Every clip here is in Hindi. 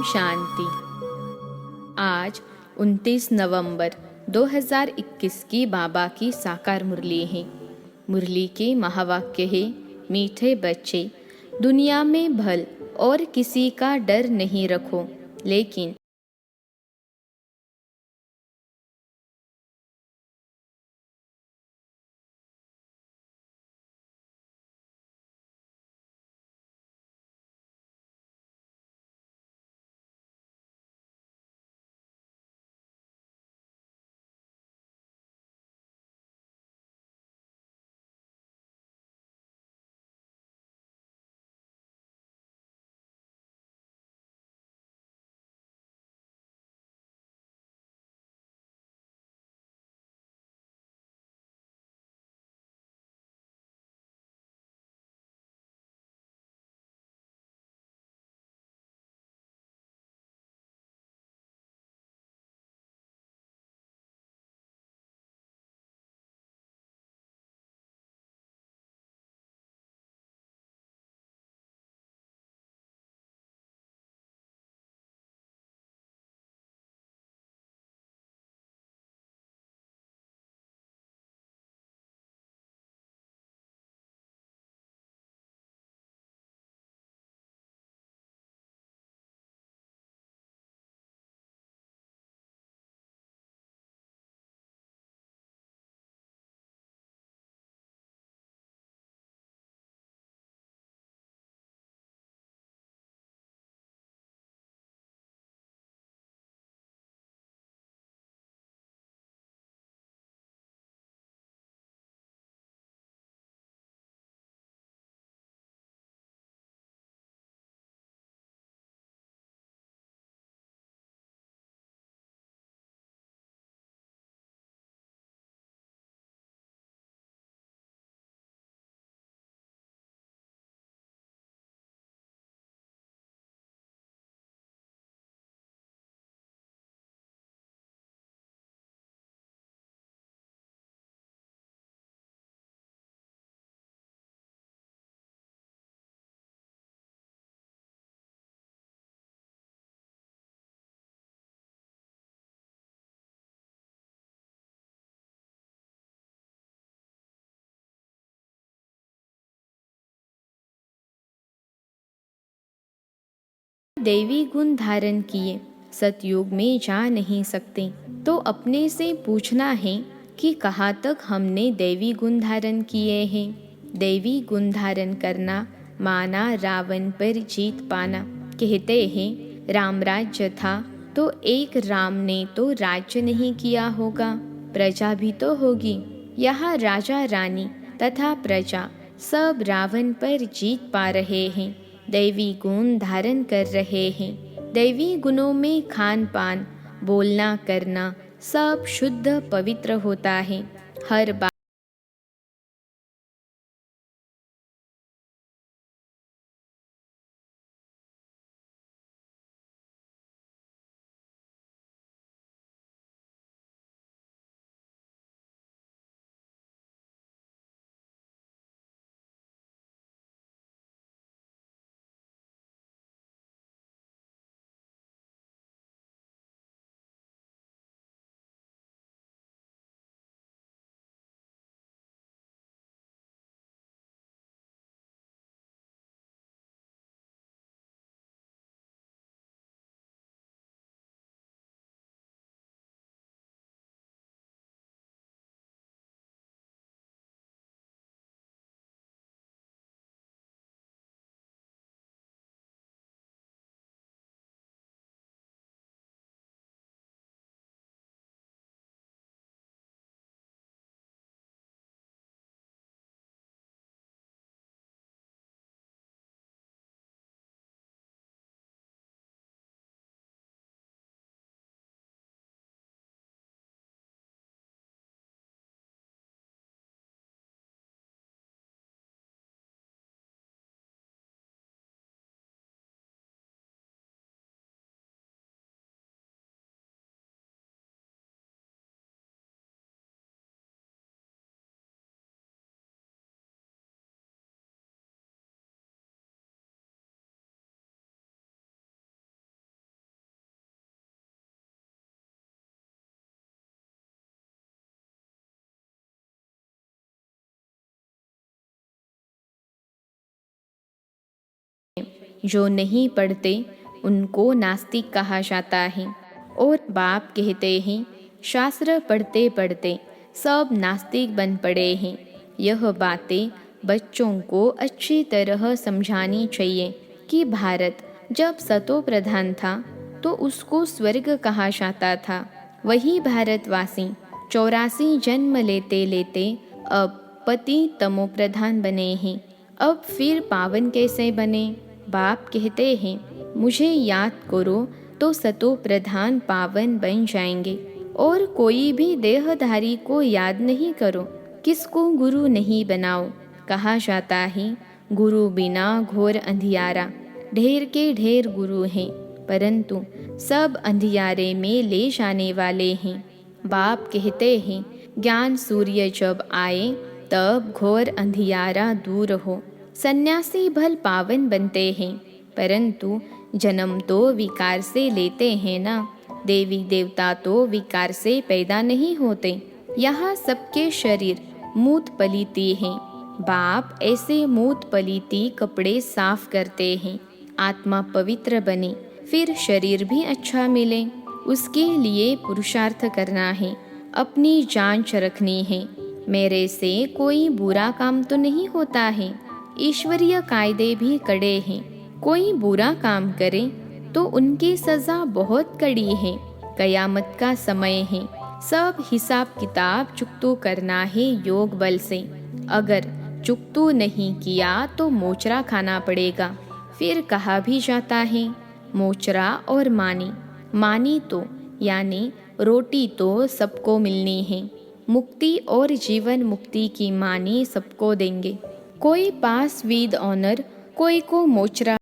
शांति। आज 29 नवंबर 2021 की बाबा की साकार मुरली है। मुरली के महावाक्य है, मीठे बच्चे, दुनिया में भल और किसी का डर नहीं रखो, लेकिन दैवी गुण धारण किए सतयुग में जा नहीं सकते, तो अपने से पूछना है कि कहाँ तक हमने दैवी गुण धारण किए हैं। दैवी गुण धारण करना माना रावण पर जीत पाना। कहते हैं राम राज्य था तो एक राम ने तो राज्य नहीं किया होगा, प्रजा भी तो होगी। यहाँ राजा रानी तथा प्रजा सब रावण पर जीत पा रहे हैं, दैवी गुण धारण कर रहे हैं। दैवी गुणों में खान पान, बोलना करना सब शुद्ध पवित्र होता है। हर बात जो नहीं पढ़ते उनको नास्तिक कहा जाता है। और बाप कहते हैं शास्त्र पढ़ते पढ़ते सब नास्तिक बन पड़े हैं। यह बातें बच्चों को अच्छी तरह समझानी चाहिए कि भारत जब सतो प्रधान था तो उसको स्वर्ग कहा जाता था। वही भारतवासी 84 जन्म लेते लेते अब पति तमो प्रधान बने हैं। अब फिर पावन कैसे बने? बाप कहते हैं मुझे याद करो तो सतो प्रधान पावन बन जाएंगे। और कोई भी देहधारी को याद नहीं करो, किसको गुरु नहीं बनाओ। कहा जाता है गुरु बिना घोर अंधियारा। ढेर के ढेर गुरु हैं परंतु सब अंधियारे में ले जाने वाले हैं। बाप कहते हैं ज्ञान सूर्य जब आए तब घोर अंधियारा दूर हो। सन्यासी भल पावन बनते हैं परंतु जन्म तो विकार से लेते हैं ना। देवी देवता तो विकार से पैदा नहीं होते। यहाँ सबके शरीर मूत पलीती हैं। बाप ऐसे मूत पलीती कपड़े साफ करते हैं। आत्मा पवित्र बने फिर शरीर भी अच्छा मिले, उसके लिए पुरुषार्थ करना है, अपनी जांच रखनी है। मेरे से कोई बुरा काम तो नहीं होता है। ईश्वरीय कायदे भी कड़े हैं। कोई बुरा काम करे तो उनकी सजा बहुत कड़ी है। कयामत का समय है, सब हिसाब किताब चुकतो करना है योग बल से। अगर चुकतो नहीं किया तो मोचरा खाना पड़ेगा। फिर कहा भी जाता है मोचरा और मानी। मानी तो यानी रोटी तो सबको मिलनी है। मुक्ति और जीवन मुक्ति की मानी सबको देंगे। कोई पास विद ऑनर, कोई को मोचरा।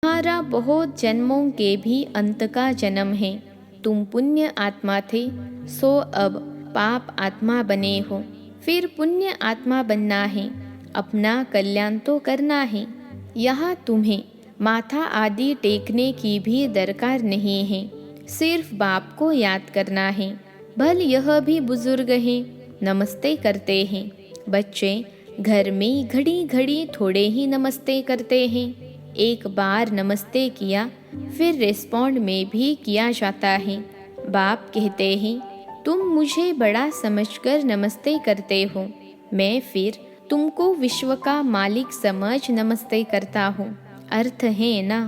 तुम्हारा बहुत जन्मों के भी अंत का जन्म है। तुम पुण्य आत्मा थे सो अब पाप आत्मा बने हो। फिर पुण्य आत्मा बनना है, अपना कल्याण तो करना है। यहाँ तुम्हें माथा आदि टेकने की भी दरकार नहीं है। सिर्फ बाप को याद करना है। भल यह भी बुजुर्ग हैं, नमस्ते करते हैं। बच्चे घर में घड़ी घड़ी थोड़े ही नमस्ते करते हैं। एक बार नमस्ते किया फिर रिस्पॉन्ड में भी किया जाता है। बाप कहते हैं तुम मुझे बड़ा समझकर नमस्ते करते हो, मैं फिर तुमको विश्व का मालिक समझ नमस्ते करता हूँ। अर्थ है ना,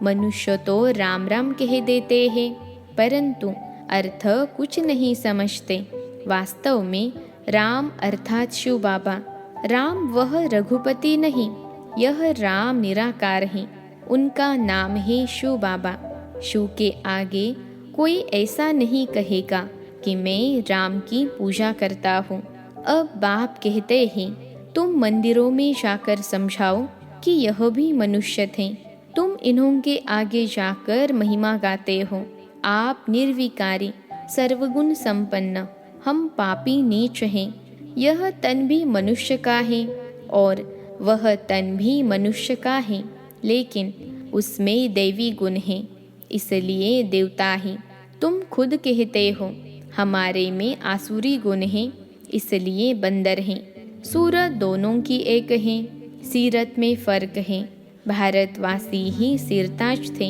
मनुष्य तो राम राम कह देते हैं परंतु अर्थ कुछ नहीं समझते। वास्तव में राम अर्थात शिव बाबा, राम वह रघुपति नहीं, यह राम निराकार है, उनका नाम है शिव बाबा। शिव के आगे कोई ऐसा नहीं कहेगा कि मैं राम की पूजा करता हूँ। अब बाप कहते हैं तुम मंदिरों में जाकर समझाओ कि यह भी मनुष्य थे। तुम इन्हों के आगे जाकर महिमा गाते हो। आप निर्विकारी सर्वगुण संपन्न, हम पापी नीच हैं। यह तन भी मनुष्य का है और वह तन भी मनुष्य का है, लेकिन उसमें दैवी गुण है, इसलिए देवता है। तुम खुद कहते हो हमारे में आसुरी गुण है, इसलिए बंदर हैं। सूरत दोनों की एक है, सीरत में फर्क है। भारतवासी ही सिरताज थे,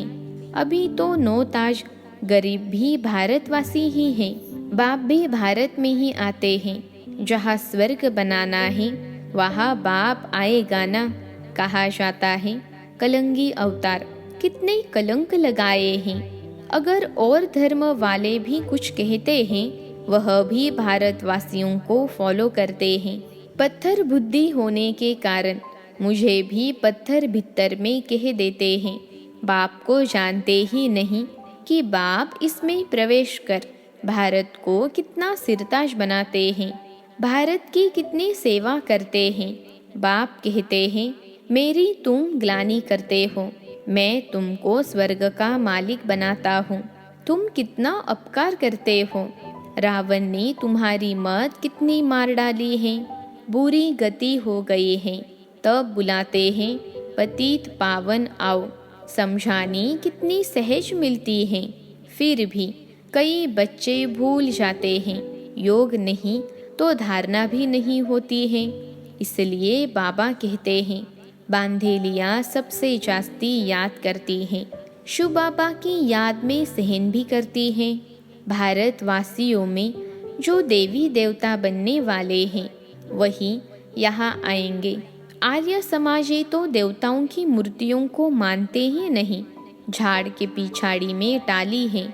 अभी तो नौताज गरीब भी भारतवासी ही हैं। बाप भी भारत में ही आते हैं। जहाँ स्वर्ग बनाना है वहाँ बाप आएगा ना, कहा जाता है। कलंगी अवतार, कितने कलंक लगाए हैं। अगर और धर्म वाले भी कुछ कहते हैं वह भी भारतवासियों को फॉलो करते हैं। पत्थर बुद्धि होने के कारण मुझे भी पत्थर भीतर में कह देते हैं। बाप को जानते ही नहीं कि बाप इसमें प्रवेश कर भारत को कितना सिरताज बनाते हैं, भारत की कितनी सेवा करते हैं। बाप कहते हैं मेरी तुम ग्लानि करते हो, मैं तुमको स्वर्ग का मालिक बनाता हूँ। तुम कितना अपकार करते हो। रावण ने तुम्हारी मौत कितनी मार डाली है, बुरी गति हो गई है। तब बुलाते हैं पतित पावन आओ, समझानी कितनी सहज मिलती है। फिर भी कई बच्चे भूल जाते हैं, योग नहीं तो धारणा भी नहीं होती है। इसलिए बाबा कहते हैं बांधे लिया सबसे जास्ती याद करती हैं, शिव बाबा की याद में सहन भी करती हैं। भारतवासियों में जो देवी देवता बनने वाले हैं वही यहाँ आएंगे। आर्य समाजी तो देवताओं की मूर्तियों को मानते ही नहीं, झाड़ के पिछाड़ी में टाली है।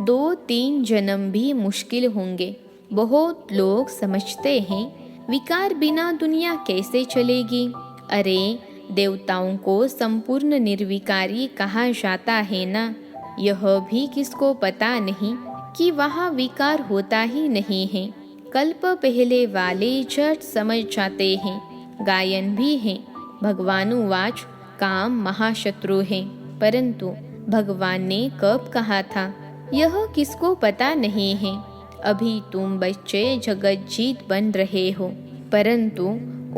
2-3 जन्म भी मुश्किल होंगे। बहुत लोग समझते हैं विकार बिना दुनिया कैसे चलेगी। अरे देवताओं को संपूर्ण निर्विकारी कहा जाता है ना, यह भी किसको पता नहीं कि वहाँ विकार होता ही नहीं है। कल्प पहले वाले झट समझ जाते हैं। गायन भी है, भगवानुवाच काम महाशत्रु है, परंतु भगवान ने कब कहा था यह किसको पता नहीं है। अभी तुम बच्चे जगत जीत बन रहे हो, परंतु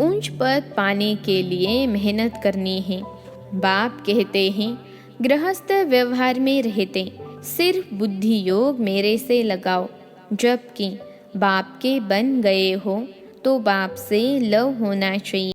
ऊंच पद पाने के लिए मेहनत करनी है। बाप कहते हैं गृहस्थ व्यवहार में रहते सिर्फ बुद्धि योग मेरे से लगाओ। जबकि बाप के बन गए हो तो बाप से लव होना चाहिए।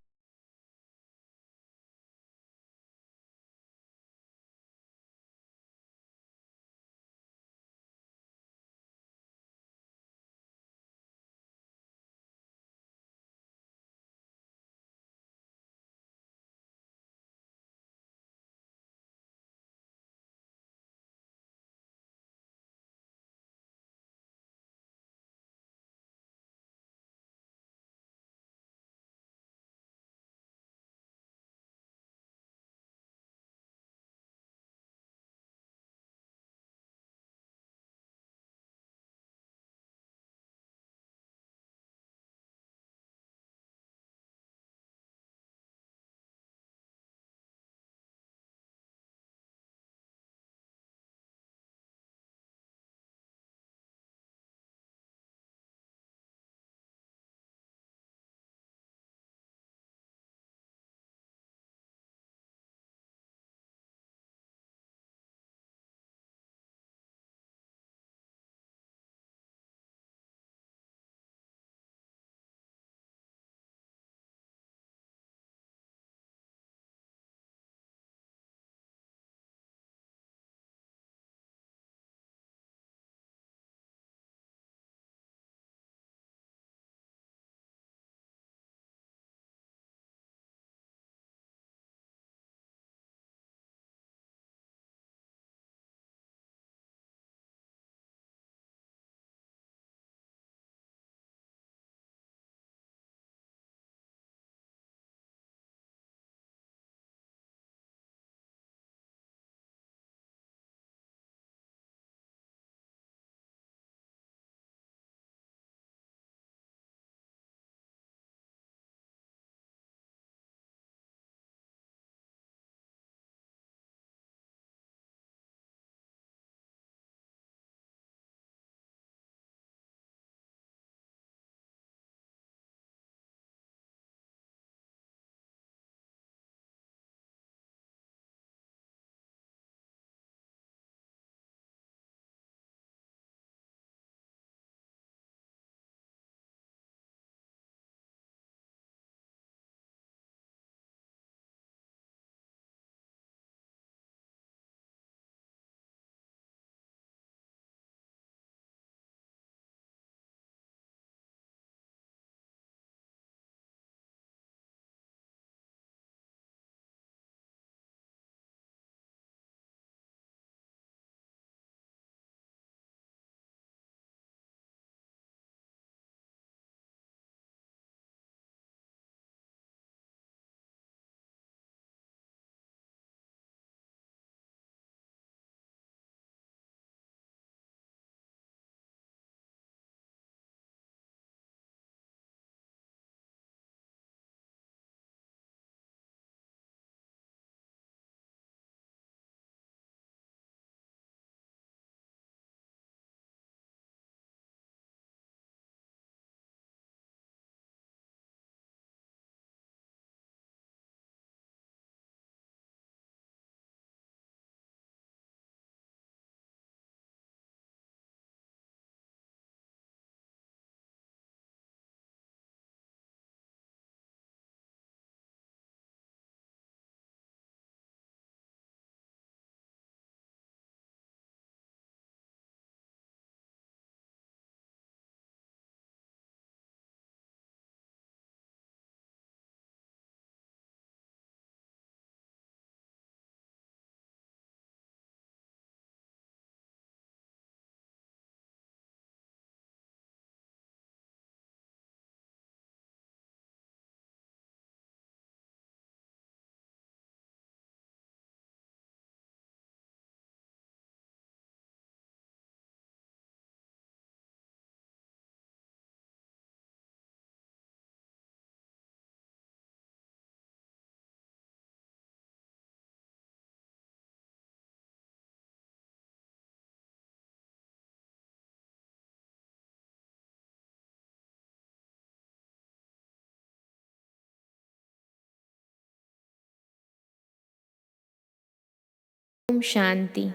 ओम शांति।